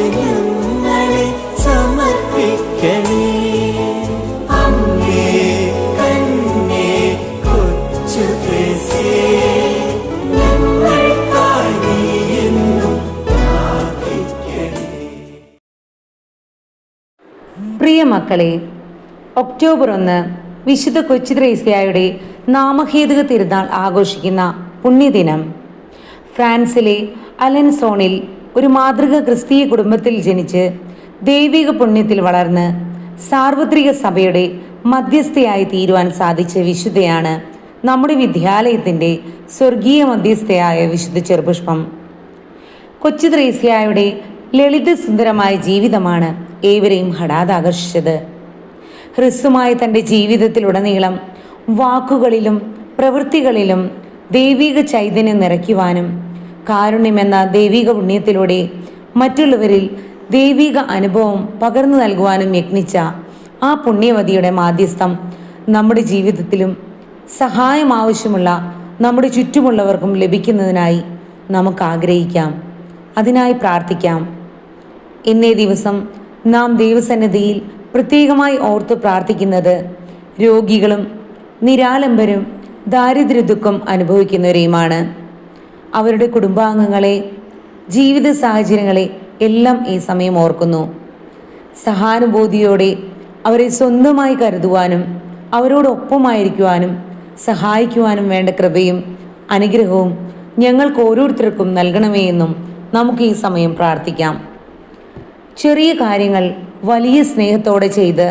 ഞങ്ങളെ സമർപ്പിക്കണേ. അമ്മേ കന്യേ കൊച്ചുത്രേസ്യേ, ഞങ്ങൾക്കായി നീ എന്നും പ്രാർത്ഥിക്കണേ. പ്രിയ മക്കളെ, ഒക്ടോബർ 1 വിശുദ്ധ കൊച്ചുത്രേസ്യായുടെ നാമഹേതുക തിരുനാൾ ആഘോഷിക്കുന്ന പുണ്യദിനം. ഫ്രാൻസിലെ അലൻസോണിൽ ഒരു മാതൃക ക്രിസ്തീയ കുടുംബത്തിൽ ജനിച്ച് ദൈവിക പുണ്യത്തിൽ വളർന്ന് സാർവത്രിക സഭയുടെ മധ്യസ്ഥയായി തീരുവാൻ സാധിച്ച വിശുദ്ധയാണ് നമ്മുടെ വിദ്യാലയത്തിൻ്റെ സ്വർഗീയ മധ്യസ്ഥയായ വിശുദ്ധ ചെറുപുഷ്പം. കൊച്ചുത്രേസ്യായുടെ ലളിതസുന്ദരമായ ജീവിതമാണ് ഏവരെയും ഹഠാതാകർഷിച്ചത്. ഹ്രസ്വമായ തൻ്റെ ജീവിതത്തിലുടനീളം വാക്കുകളിലും പ്രവൃത്തികളിലും ദൈവിക ചൈതന്യം നിറയ്ക്കുവാനും കാരുണ്യമെന്ന ദൈവിക പുണ്യത്തിലൂടെ മറ്റുള്ളവരിൽ ദൈവിക അനുഭവം പകർന്നു നൽകുവാനും യത്നിച്ച ആ പുണ്യവതിയുടെ മാധ്യസ്ഥം നമ്മുടെ ജീവിതത്തിലും സഹായം ആവശ്യമുള്ള നമ്മുടെ ചുറ്റുമുള്ളവർക്കും ലഭിക്കുന്നതിനായി നമുക്ക് ആഗ്രഹിക്കാം, അതിനായി പ്രാർത്ഥിക്കാം. ഇന്നേ ദിവസം നാം ദൈവസന്നിധിയിൽ പ്രത്യേകമായി ഓർത്ത് പ്രാർത്ഥിക്കുന്നത് രോഗികളും നിരാലംബരും ദാരിദ്ര്യദുഃഖം അനുഭവിക്കുന്നവരെയുമാണ്. അവരുടെ കുടുംബാംഗങ്ങളെ, ജീവിത സാഹചര്യങ്ങളെ എല്ലാം ഈ സമയം ഓർക്കുന്നു. സഹാനുഭൂതിയോടെ അവരെ സ്വന്തമായി കരുതുവാനും അവരോടൊപ്പമായിരിക്കുവാനും സഹായിക്കുവാനും വേണ്ട കൃപയും അനുഗ്രഹവും ഞങ്ങൾക്ക് ഓരോരുത്തർക്കും നൽകണമേ എന്നും നമുക്ക് ഈ സമയം പ്രാർത്ഥിക്കാം. ചെറിയ കാര്യങ്ങൾ വലിയ സ്നേഹത്തോടെ ചെയ്ത്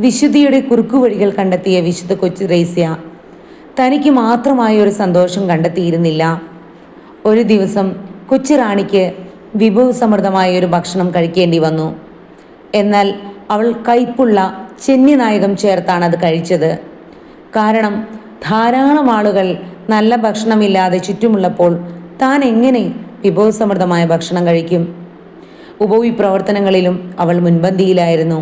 വിശുദ്ധിയുടെ കുറുക്കുവഴികൾ കണ്ടെത്തിയ വിശുദ്ധ കൊച്ചുത്രേസ്യ തനിക്ക് മാത്രമായ ഒരു സന്തോഷം കണ്ടെത്തിയിരുന്നില്ല. ഒരു ദിവസം കൊച്ചുറാണിക്ക് വിഭവസമൃദ്ധമായ ഒരു ഭക്ഷണം കഴിക്കേണ്ടി വന്നു. എന്നാൽ അവൾ കയ്പുള്ള ചെന്നിനായകം ചേർത്താണ് അത് കഴിച്ചത്. കാരണം ധാരാളം ആളുകൾ നല്ല ഭക്ഷണമില്ലാതെ ചുറ്റുമുള്ളപ്പോൾ താൻ എങ്ങനെ വിഭവസമൃദ്ധമായ ഭക്ഷണം കഴിക്കും? ഉപവിപ്രവർത്തനങ്ങളിലും അവൾ മുൻപന്തിയിലായിരുന്നു.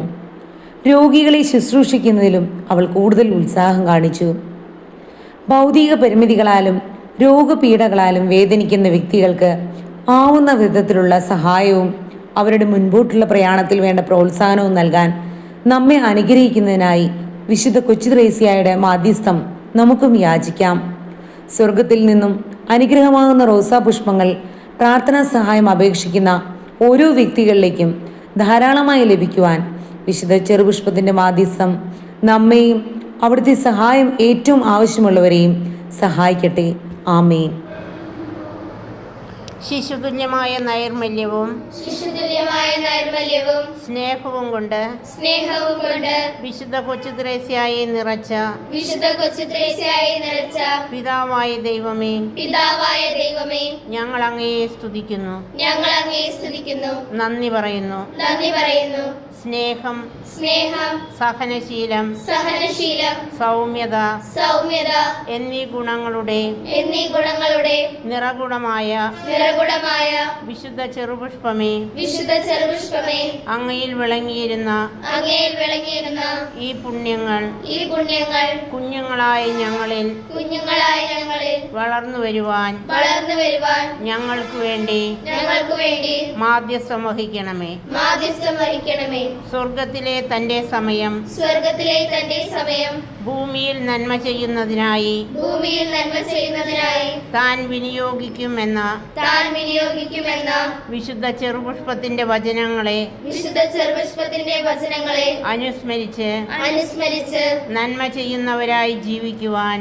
രോഗികളെ ശുശ്രൂഷിക്കുന്നതിലും അവൾ കൂടുതൽ ഉത്സാഹം കാണിച്ചു. ഭൗതിക പരിമിതികളാലും രോഗപീഠകളാലും വേദനിക്കുന്ന വ്യക്തികൾക്ക് ആവുന്ന വിധത്തിലുള്ള സഹായവും അവരുടെ മുൻപോട്ടുള്ള പ്രയാണത്തിൽ വേണ്ട പ്രോത്സാഹനവും നൽകാൻ നമ്മെ അനുഗ്രഹിക്കുന്നതിനായി വിശുദ്ധ കൊച്ചുത്രേസ്യായുടെ മാധ്യസ്ഥം നമുക്കും യാചിക്കാം. സ്വർഗത്തിൽ നിന്നും അനുഗ്രഹമാകുന്ന റോസാപുഷ്പങ്ങൾ പ്രാർത്ഥനാ സഹായം അപേക്ഷിക്കുന്ന ഓരോ വ്യക്തികളിലേക്കും ധാരാളമായി ലഭിക്കുവാൻ വിശുദ്ധ ചെറുപുഷ്പത്തിൻ്റെ മാധ്യസ്ഥം നമ്മെയും അവിടുത്തെ സഹായം ഏറ്റവും ആവശ്യമുള്ളവരെയും സഹായിക്കട്ടെ. ആമേൻ. ശിശുതുല്യമായ നൈർമല്യവും സ്നേഹവും കൊണ്ട് വിശുദ്ധ കൊച്ചുത്രേസ്യായെ നിറച്ച പിതാവായ ദൈവമേ, ഞങ്ങൾ അങ്ങയെ സ്തുതിക്കുന്നു, നന്ദി പറയുന്നു. സ്നേഹം, സഹനശീലം, സൗമ്യത എന്നീ ഗുണങ്ങളുടെ നിറകുടമായ വിശുദ്ധ ചെറുപുഷ്പമേ, അങ്ങയിൽ വിളങ്ങിയിരുന്ന ഈ പുണ്യങ്ങൾ കുഞ്ഞുങ്ങളായ ഞങ്ങളിൽ വളർന്നു വരുവാൻ ഞങ്ങൾക്ക് വേണ്ടി മാധ്യസ്ഥം വഹിക്കണമേ. സ്വർഗത്തിലെ തന്റെ സമയം ഭൂമിയിൽ നന്മ ചെയ്യുന്നതിനായി താൻ വിനിയോഗിക്കുമെന്ന വിശുദ്ധ ചെറുപുഷ്പത്തിന്റെ വചനങ്ങളെ അനുസ്മരിച്ച് നന്മ ചെയ്യുന്നവരായി ജീവിക്കുവാൻ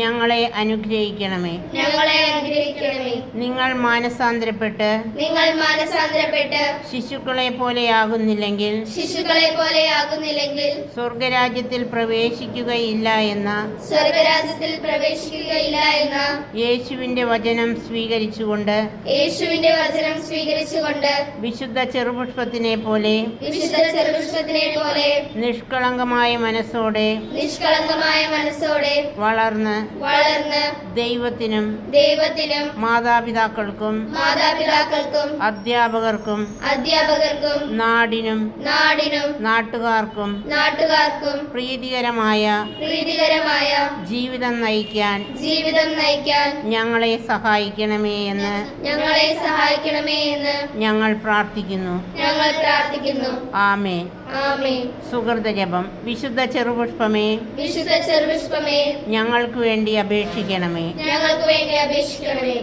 ഞങ്ങളെ അനുഗ്രഹിക്കണമേ. നിങ്ങൾ മാനസാന്തരപ്പെട്ട് ശിശുക്കളെ പോലെയാകുന്നില്ലെങ്കിൽ സ്വർഗരാജ്യത്തിൽ പ്രവേശിക്കുകയില്ല എന്ന യേശുവിന്റെ വചനം സ്വീകരിച്ചുകൊണ്ട് വിശുദ്ധ ചെറുപുഷ്പത്തിനെ പോലെ നിഷ്കളങ്കമായ മനസ്സോടെ വളർന്ന് ദൈവത്തിനും മാതാപിതാക്കൾക്കും അധ്യാപകർക്കും നാടിനും നാട്ടുകാർക്കും നാട്ടുകാർക്കും പ്രീതികരമായ ജീവിതം നയിക്കാൻ ഞങ്ങളെ സഹായിക്കണമേ എന്ന് ഞങ്ങൾ പ്രാർത്ഥിക്കുന്നു. ആമേൻ. സുഹൃത ജപം. വിശുദ്ധ ചെറുപുഷ്പമേ, വിശുദ്ധ ചെറുപുഷ്പമേ, ഞങ്ങൾക്ക് വേണ്ടി അപേക്ഷിക്കണമേ. ഞങ്ങൾക്ക് വേണ്ടി അപേക്ഷിക്കണമേ.